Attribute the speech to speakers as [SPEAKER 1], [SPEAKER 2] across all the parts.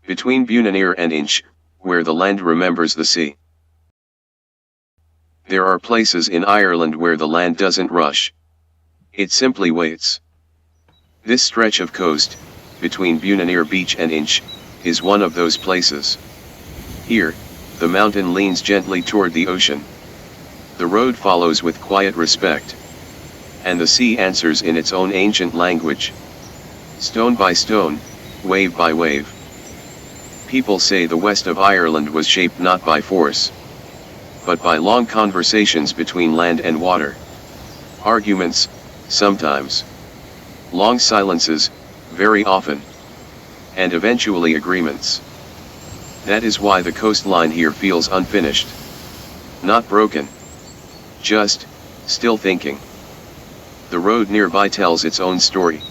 [SPEAKER 1] between Bunaneer and Inch, where the land remembers the sea. There are places in Ireland where the land doesn't rush. It simply waits. This stretch of coast, between Bunaneer Beach and Inch, is one of those places. Here, the mountain leans gently toward the ocean. The road follows with quiet respect. And the sea answers in its own ancient language. Stone by stone, wave by wave. People say the west of Ireland was shaped not by force, but by long conversations between land and water. Arguments, sometimes. Long silences, very often. And eventually agreements. That is why the coastline here feels unfinished. Not broken. Just, still thinking. The road nearby tells its own story.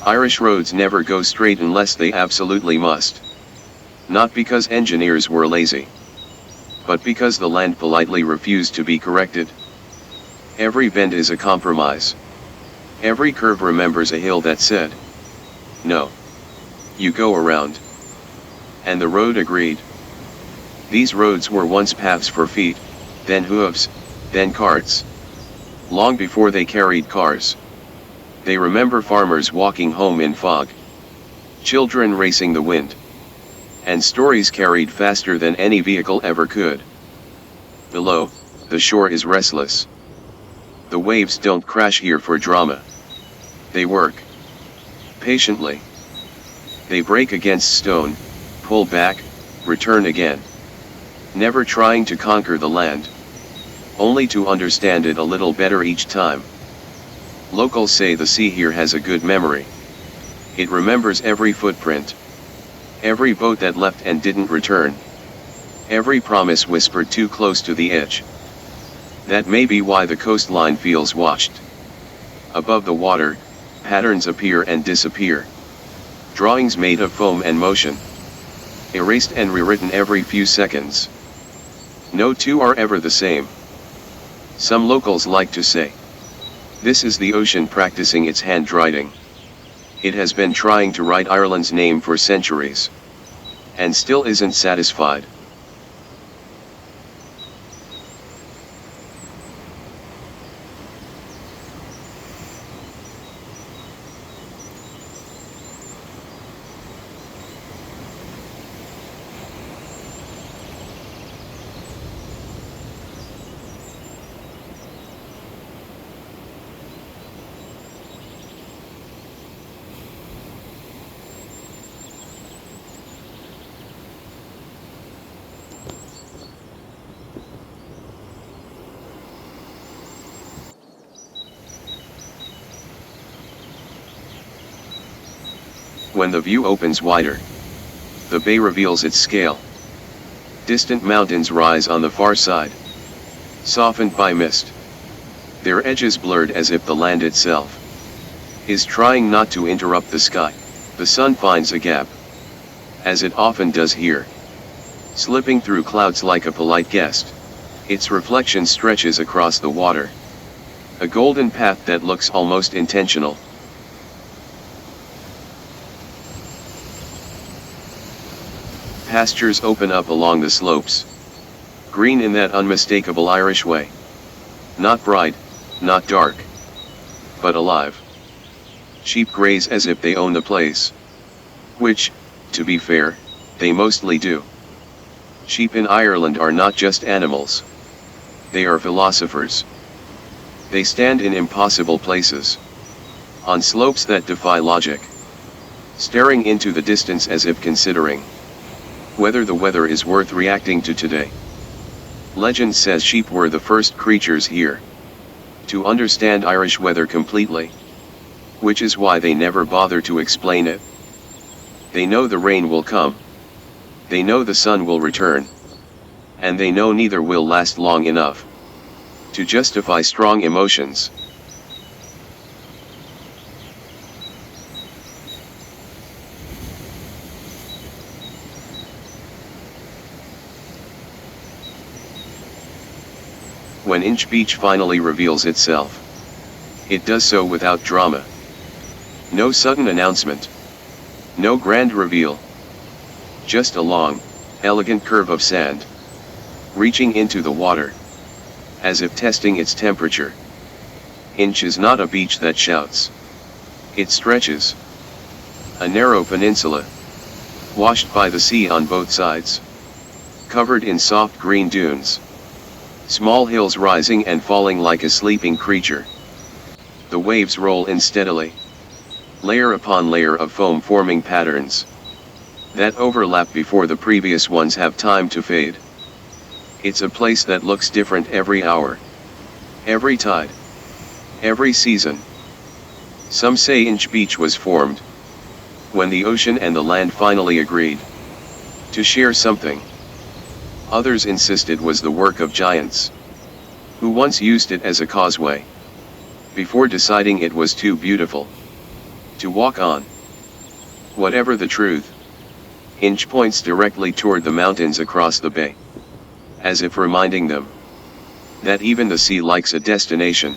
[SPEAKER 1] Irish roads never go straight unless they absolutely must. Not because engineers were lazy, but because the land politely refused to be corrected. Every bend is a compromise. Every curve remembers a hill that said, "No. You go around." And the road agreed. These roads were once paths for feet, then hooves, then carts. Long before they carried cars. They remember farmers walking home in fog. Children racing the wind. And stories carried faster than any vehicle ever could. Below, the shore is restless. The waves don't crash here for drama. They work. Patiently. They break against stone, pull back, return again. Never trying to conquer the land. Only to understand it a little better each time. Locals say the sea here has a good memory. It remembers every footprint. Every boat that left and didn't return. Every promise whispered too close to the edge. That may be why the coastline feels washed. Above the water, patterns appear and disappear. Drawings made of foam and motion. Erased and rewritten every few seconds. No two are ever the same. Some locals like to say, "This is the ocean practicing its handwriting." It has been trying to write Ireland's name for centuries. And still isn't satisfied. When the view opens wider, the bay reveals its scale. Distant mountains rise on the far side, softened by mist. Their edges blurred as if the land itself is trying not to interrupt the sky. The sun finds a gap, as it often does here, slipping through clouds like a polite guest. Its reflection stretches across the water. A golden path that looks almost intentional. Pastures open up along the slopes. Green in that unmistakable Irish way. Not bright, not dark, but alive. Sheep graze as if they own the place. Which, to be fair, they mostly do. Sheep in Ireland are not just animals. They are philosophers. They stand in impossible places. On slopes that defy logic. Staring into the distance as if considering whether the weather is worth reacting to today. Legend says sheep were the first creatures here to understand Irish weather completely, which is why they never bother to explain it. They know the rain will come. They know the sun will return. And they know neither will last long enough to justify strong emotions. When Inch Beach finally reveals itself, it does so without drama. No sudden announcement. No grand reveal. just a long, elegant curve of sand, reaching into the water, as if testing its temperature. Inch is not a beach that shouts. It stretches. A narrow peninsula, washed by the sea on both sides, covered in soft green dunes, small hills rising and falling like a sleeping creature. The waves roll in steadily, layer upon layer of foam forming patterns that overlap before the previous ones have time to fade. It's a place that looks different every hour, every tide, every season. Some say Inch Beach was formed when the ocean and the land finally agreed to share something. Others insisted was the work of giants, who once used it as a causeway, before deciding it was too beautiful to walk on. Whatever the truth, Inch points directly toward the mountains across the bay, as if reminding them that even the sea likes a destination.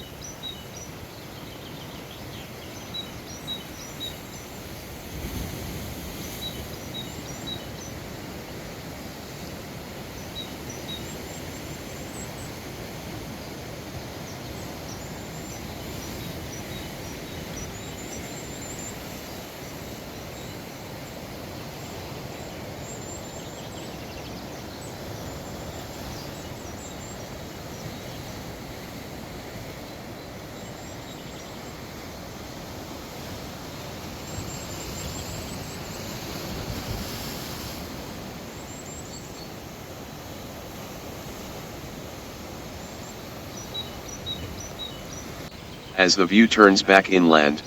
[SPEAKER 1] As the view turns back inland,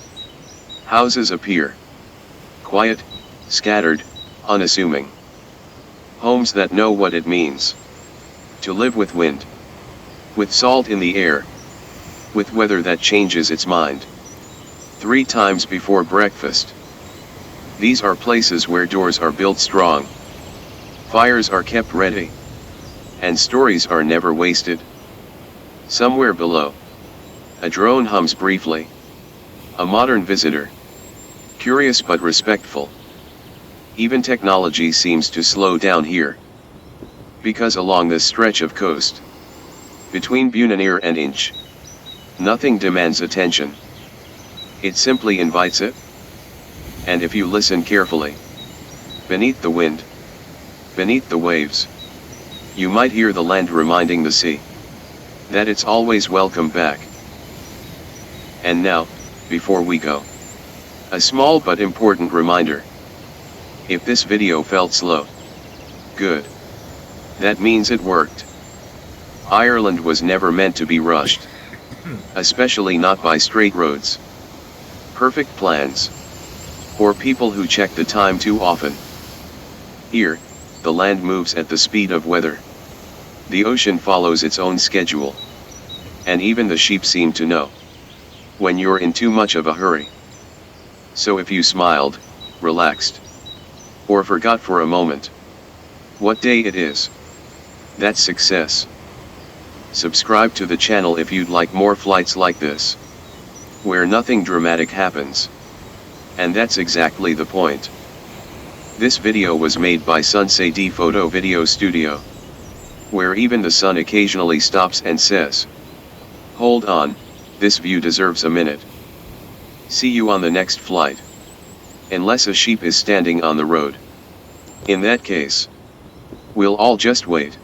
[SPEAKER 1] houses appear. Quiet, scattered, unassuming. Homes that know what it means to live with wind, with salt in the air, with weather that changes its mind 3 times before breakfast. These are places where doors are built strong, fires are kept ready, and stories are never wasted. Somewhere below, a drone hums briefly. A modern visitor, curious but respectful. Even technology seems to slow down here, because along this stretch of coast, between Bunaneer and Inch, nothing demands attention. It simply invites it. And if you listen carefully, beneath the wind, beneath the waves, you might hear the land reminding the sea that it's always welcome back. And now, before we go, a small but important reminder. If this video felt slow, good. That means it worked. Ireland was never meant to be rushed, especially not by straight roads, perfect plans, or people who check the time too often. Here, the land moves at the speed of weather. The ocean follows its own schedule. And even the sheep seem to know when you're in too much of a hurry. So if you smiled, relaxed, or forgot for a moment what day it is, that's success. Subscribe to the channel if you'd like more flights like this, where nothing dramatic happens. And that's exactly the point. This video was made by Sunset Photo Video Studio, where even the sun occasionally stops and says, "Hold on, this view deserves a minute." See you on the next flight. Unless a sheep is standing on the road. In that case, we'll all just wait.